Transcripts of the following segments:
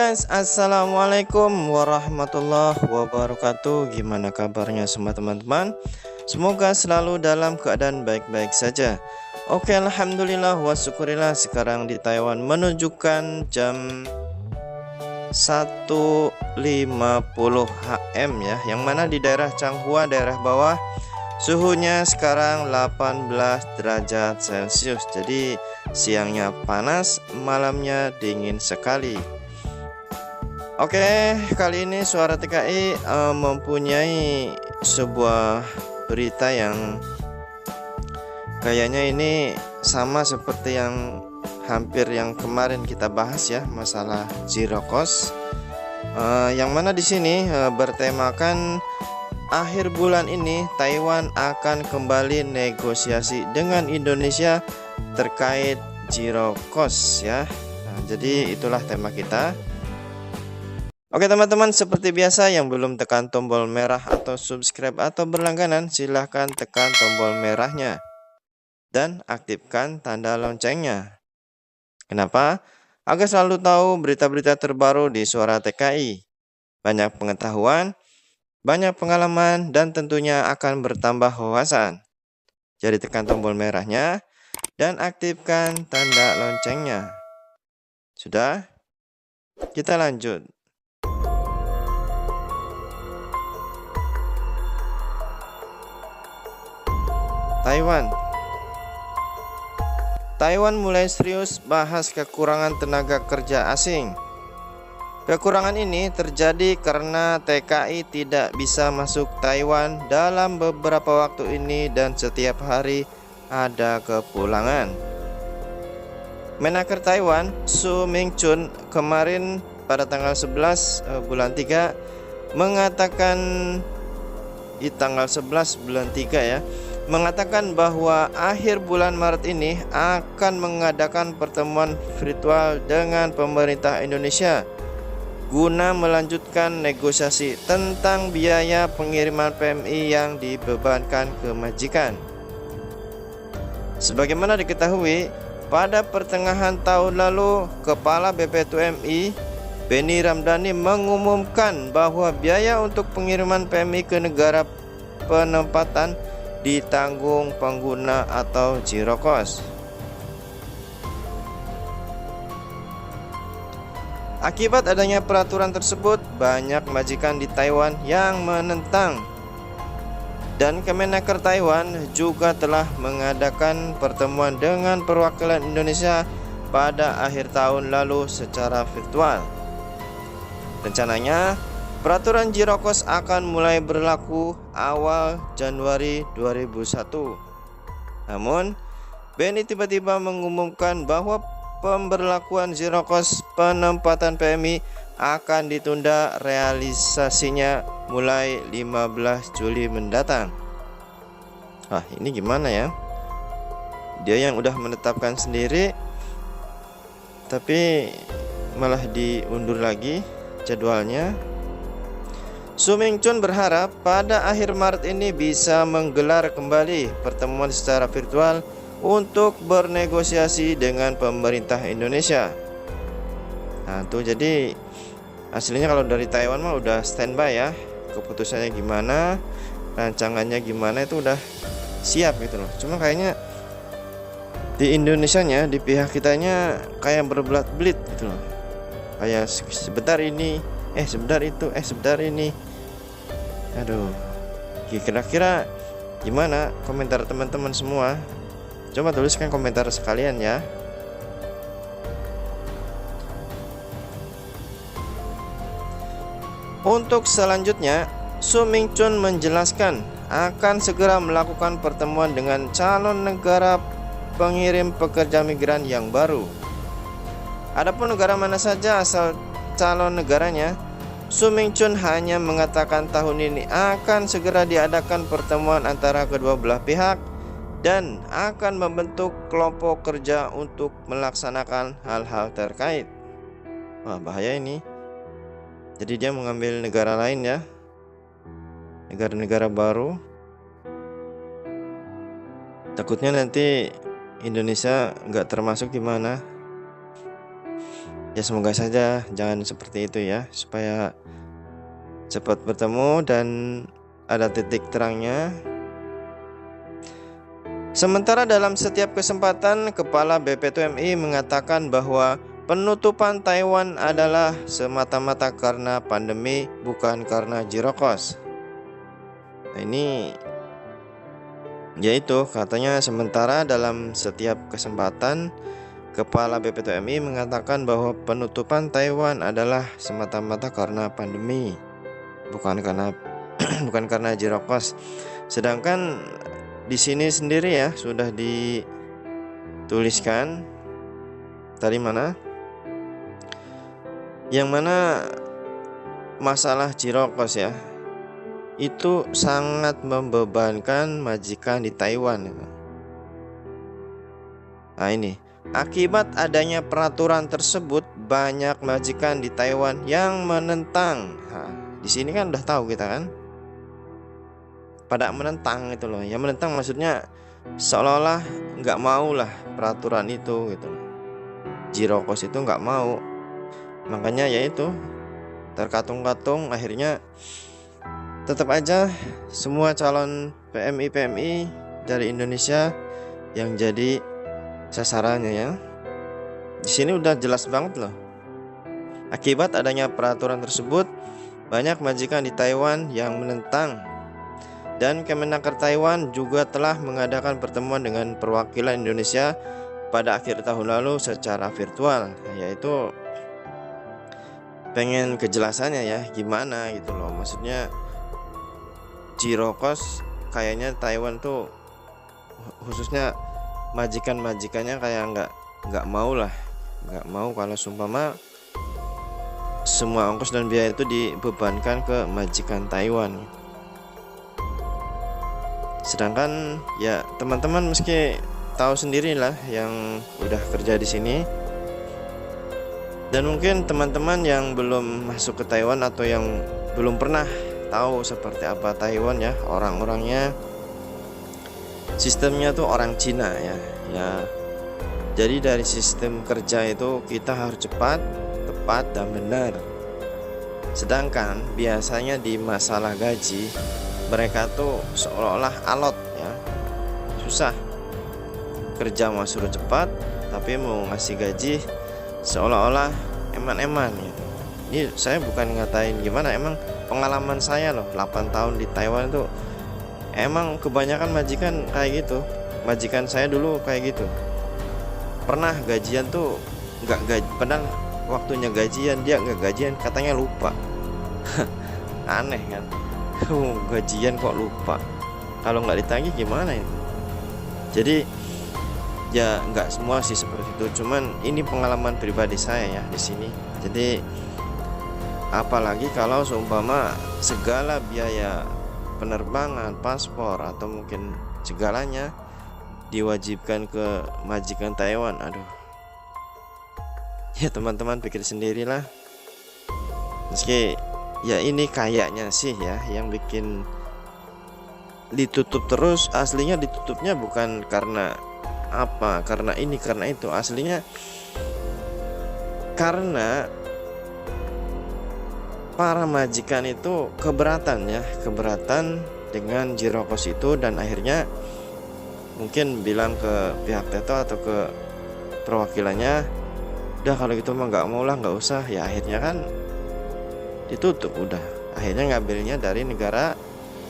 guys, assalamualaikum warahmatullahi wabarakatuh. Gimana kabarnya semua teman-teman? Semoga selalu dalam keadaan baik-baik saja. Oke, alhamdulillah wa syukurillah. Sekarang di Taiwan menunjukkan jam 1.50 HM ya, yang mana di daerah Changhua, daerah bawah, suhunya sekarang 18 derajat Celcius. Jadi siangnya panas, malamnya dingin sekali. Oke, kali ini Suara TKI mempunyai sebuah berita yang kayaknya ini sama seperti yang hampir yang kemarin kita bahas ya, masalah zero cost. Yang mana di sini bertemakan akhir bulan ini Taiwan akan kembali negosiasi dengan Indonesia terkait zero cost ya. Jadi itulah tema kita. Oke teman-teman, seperti biasa yang belum tekan tombol merah atau subscribe atau berlangganan, silahkan tekan tombol merahnya dan aktifkan tanda loncengnya. Kenapa? Agar selalu tahu berita-berita terbaru di Suara TKI. Banyak pengetahuan, banyak pengalaman, dan tentunya akan bertambah wawasan. Jadi tekan tombol merahnya dan aktifkan tanda loncengnya. Sudah? Kita lanjut. Taiwan mulai serius bahas kekurangan tenaga kerja asing. Kekurangan ini terjadi karena TKI tidak bisa masuk Taiwan dalam beberapa waktu ini dan setiap hari ada kepulangan. Menaker Taiwan Su Mingchun kemarin pada tanggal 11 bulan 3 mengatakan di tanggal 11 bulan 3 ya, mengatakan bahwa akhir bulan Maret ini akan mengadakan pertemuan virtual dengan pemerintah Indonesia guna melanjutkan negosiasi tentang biaya pengiriman PMI yang dibebankan ke majikan. Sebagaimana diketahui, pada pertengahan tahun lalu, Kepala BP2MI Benny Ramdhani mengumumkan bahwa biaya untuk pengiriman PMI ke negara penempatan ditanggung pengguna atau zero cost. Akibat adanya peraturan tersebut, banyak majikan di Taiwan yang menentang. Dan Kemenaker Taiwan juga telah mengadakan pertemuan dengan perwakilan Indonesia pada akhir tahun lalu secara virtual. Rencananya, peraturan zero cost akan mulai berlaku awal Januari 2001. Namun, Benny tiba-tiba mengumumkan bahwa pemberlakuan zero cost penempatan PMI akan ditunda realisasinya mulai 15 Juli mendatang. Ini gimana ya? Dia yang udah menetapkan sendiri, tapi malah diundur lagi jadwalnya. Su Mingchun berharap pada akhir Maret ini bisa menggelar kembali pertemuan secara virtual untuk bernegosiasi dengan pemerintah Indonesia. Tuh, jadi aslinya kalau dari Taiwan mah udah standby ya, keputusannya gimana, rancangannya gimana itu udah siap gitu loh. Cuma kayaknya di Indonesianya, di pihak kitanya kayak berbelat-belit gitu loh. Kayak sebentar ini, sebentar itu, sebentar ini. Aduh, kira-kira gimana komentar teman-teman semua? Coba tuliskan komentar sekalian ya. Untuk selanjutnya, Su Mingchun menjelaskan akan segera melakukan pertemuan dengan calon negara pengirim pekerja migran yang baru. Adapun negara mana saja asal calon negaranya, Su Mingchun hanya mengatakan tahun ini akan segera diadakan pertemuan antara kedua belah pihak dan akan membentuk kelompok kerja untuk melaksanakan hal-hal terkait. Bahaya ini. Jadi dia mengambil negara lain ya, negara-negara baru. Takutnya nanti Indonesia nggak termasuk gimana. Ya semoga saja jangan seperti itu ya, supaya cepat bertemu dan ada titik terangnya. Sementara dalam setiap kesempatan, Kepala BPTMI mengatakan bahwa penutupan Taiwan adalah semata-mata karena pandemi, bukan karena zero cost. Nah, ini yaitu katanya, sementara dalam setiap kesempatan Kepala BPTMI mengatakan bahwa penutupan Taiwan adalah semata-mata karena pandemi, bukan karena bukan karena zero cost. Sedangkan di sini sendiri ya sudah dituliskan tadi mana? Yang mana masalah zero cost ya, itu sangat membebankan majikan di Taiwan. Nah ini, akibat adanya peraturan tersebut, banyak majikan di Taiwan yang menentang. Nah, di sini kan udah tahu kita kan, pada menentang itu loh. Yang menentang maksudnya seolah-olah nggak mau lah peraturan itu gitu. Zero cost itu nggak mau. Makanya yaitu terkatung-katung, akhirnya tetap aja semua calon PMI dari Indonesia yang jadi sasarannya ya. Di sini udah jelas banget loh. Akibat adanya peraturan tersebut, banyak majikan di Taiwan yang menentang. Dan Kemenaker Taiwan juga telah mengadakan pertemuan dengan perwakilan Indonesia pada akhir tahun lalu secara virtual, yaitu pengen kejelasannya ya gimana gitu loh. Maksudnya zero cost kayaknya Taiwan tuh khususnya majikan-majikannya kayak nggak mau lah, nggak mau kalau sumpama semua ongkos dan biaya itu dibebankan ke majikan Taiwan. Sedangkan ya teman-teman meski tahu sendirilah yang udah kerja di sini, dan mungkin teman-teman yang belum masuk ke Taiwan atau yang belum pernah tahu seperti apa Taiwan ya, orang-orangnya sistemnya tuh orang Cina ya. Jadi dari sistem kerja itu kita harus cepat, tepat dan benar. Sedangkan biasanya di masalah gaji, mereka tuh seolah-olah alot ya, susah. Kerja mau suruh cepat, tapi mau ngasih gaji seolah-olah eman-eman gitu. Ini saya bukan ngatain gimana, emang pengalaman saya loh 8 tahun di Taiwan itu emang kebanyakan majikan kayak gitu. Majikan saya dulu kayak gitu. Pernah gajian tuh nggak gaji, padahal waktunya gajian dia nggak gajian, katanya lupa. Aneh kan? Gajian kok lupa, kalau nggak ditagih gimana itu? Jadi ya nggak semua sih seperti itu, cuman ini pengalaman pribadi saya ya di sini. Jadi apalagi kalau seumpama segala biaya penerbangan, paspor atau mungkin segalanya diwajibkan ke majikan Taiwan, aduh. Ya teman-teman pikir sendirilah. Meski ya ini kayaknya sih ya yang bikin ditutup terus, aslinya ditutupnya bukan karena apa, karena ini karena itu, aslinya karena para majikan itu keberatan dengan zero cost itu, dan akhirnya mungkin bilang ke pihak Teto atau ke perwakilannya, udah kalau gitu mah nggak mau lah, nggak usah ya. Akhirnya kan ditutup, udah akhirnya ngambilnya dari negara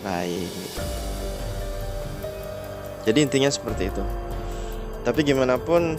lain gitu. Jadi intinya seperti itu. Tapi gimana pun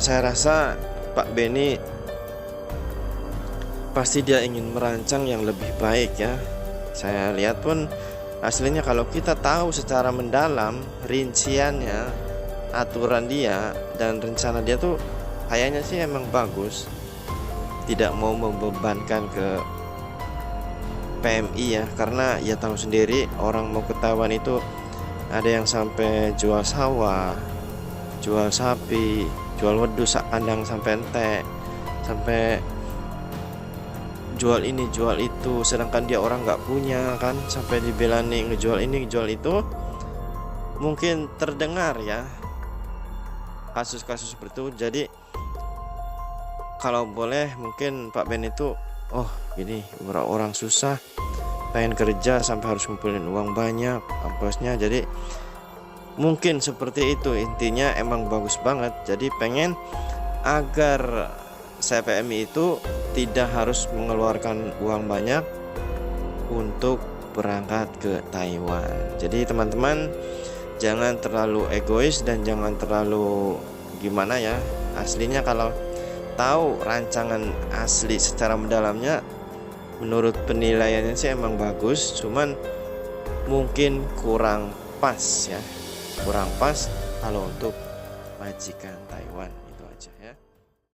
saya rasa Pak Beni pasti dia ingin merancang yang lebih baik ya. Saya lihat pun aslinya kalau kita tahu secara mendalam rinciannya, aturan dia dan rencana dia tuh kayaknya sih emang bagus. Tidak mau membebankan ke PMI ya, karena ya tahu sendiri orang mau ke Taiwan itu ada yang sampai jual sawah, jual sapi, jual wedus sak kandang sampai entek, sampai jual ini jual itu, sedangkan dia orang nggak punya kan, sampai dibelani ngejual ini ngejual itu. Mungkin terdengar ya kasus-kasus seperti itu. Jadi kalau boleh mungkin Pak Ben itu, oh gini, orang susah pengen kerja sampai harus ngumpulin uang banyak bosnya, jadi mungkin seperti itu. Intinya emang bagus banget, jadi pengen agar CPMI itu tidak harus mengeluarkan uang banyak untuk berangkat ke Taiwan. Jadi teman-teman jangan terlalu egois dan jangan terlalu gimana ya. Aslinya kalau tahu rancangan asli secara mendalamnya, menurut penilaiannya sih emang bagus, cuman mungkin kurang pas ya, kurang pas kalau untuk majikan Taiwan.